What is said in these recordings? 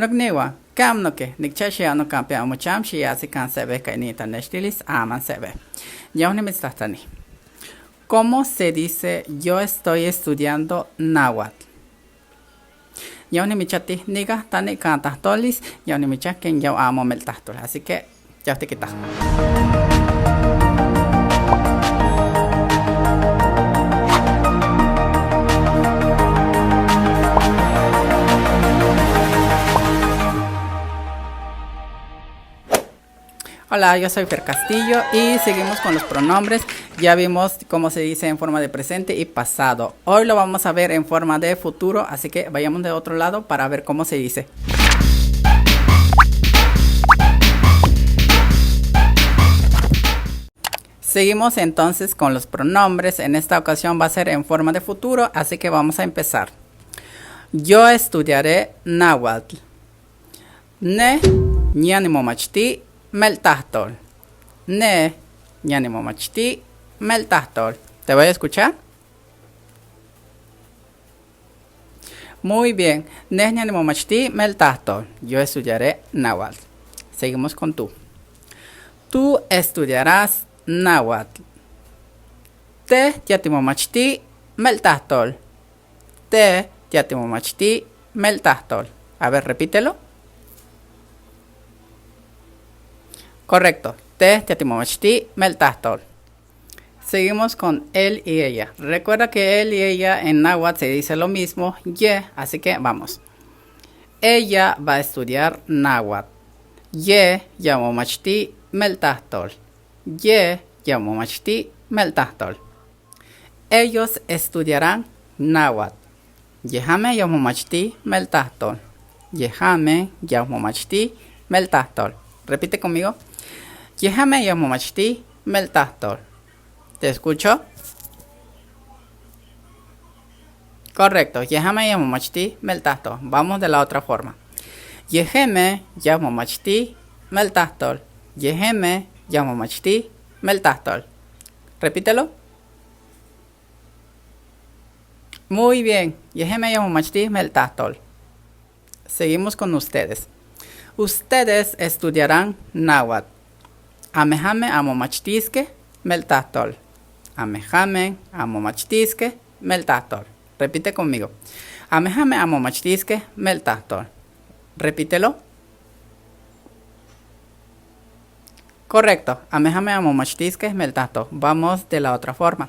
Nokniwa, kam noke, nikchashi ano kampe amocham, shi asi kan sebe kainita neshtilis aman sebe. Ya unimitztahtani. ¿Cómo se dice yo estoy estudiando náhuatl? Ya unimichati niga tani kantahtolis, ya unimicha ken yo amo meltahtol. Así que ya te quitas. Hola, yo soy Fer Castillo y seguimos con los pronombres. Ya vimos cómo se dice en forma de presente y pasado. Hoy lo vamos a ver en forma de futuro, así que vayamos de otro lado para ver cómo se dice. Seguimos entonces con los pronombres. En esta ocasión va a ser en forma de futuro, así que vamos a empezar. Yo estudiaré náhuatl. Ne ñanimomachti meltahtol. Ne ñanimomachti meltahtol. ¿Te voy a escuchar? Muy bien. Ne ñanimomachti meltahtol. Yo estudiaré náhuatl. Seguimos con tú. Tú estudiarás náhuatl. Te yatimomachti meltahtol. Te yatimomachti meltahtol. A ver, repítelo. Correcto. Te yatimomachti meltahtol. Seguimos con él y ella. Recuerda que él y ella en náhuatl se dice lo mismo, ye, así que vamos. Ella va a estudiar náhuatl. Ye yamomachti meltahtol. Ye yamomachti meltahtol. Ellos estudiarán náhuatl. Yehame yamomachti meltahtol. Yehame yamomachti meltahtol. Repite conmigo. Yehame yamomachti meltahtol. ¿Te escucho? Correcto. Yehame yamomachti meltahtol. Vamos de la otra forma. Yeheme yamomachti meltahtol. Yeheme yamomachti meltahtol. Repítelo. Muy bien. Yeheme yamomachti meltahtol. Seguimos con ustedes. Ustedes estudiarán náhuatl. Amejame amomachtiske meltahtol. Amejame amomachtiske meltahtol. Repite conmigo. Amejame amomachtiske meltahtol. Repítelo. Correcto. Amejame amomachtiske meltahtol. Vamos de la otra forma.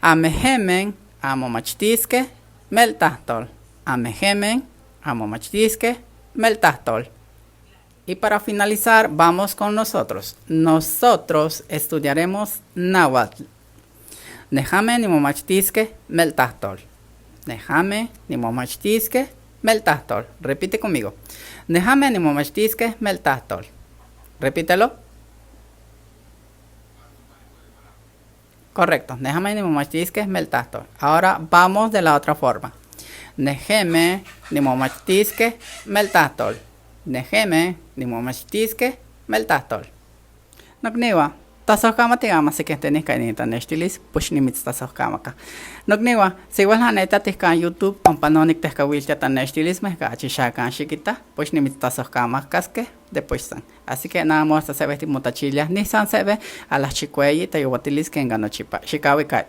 Amejemen amomachtiske meltahtol. Amejemen amomachtiske meltahtol. Y para finalizar, vamos con nosotros. Nosotros estudiaremos náhuatl. Nehame nimomachtiske meltahtol. Nehame nimomachtiske meltahtol. Repite conmigo. Nehame nimomachtiske meltahtol. Repítelo. Correcto. Nehame nimomachtiske meltahtol. Ahora vamos de la otra forma. Neheme nimomachtiske meltahtol. Neheme nimomachtiske meltahtol. Nokniwa, tasohkama tigama si kentenis kainita neshtilis, push nimitz tasohkamaka. Nokniwa, si igual haneta tihkan YouTube, kompanonik tehkawiltia tan neshtilis mehka achishakan shikita, push nimitz tasohkama kaske de pushsan. Así que nada más se ve motachillas ni san se ve a las chicuelli te yuwatilis que engano chipa. Shikawi kai.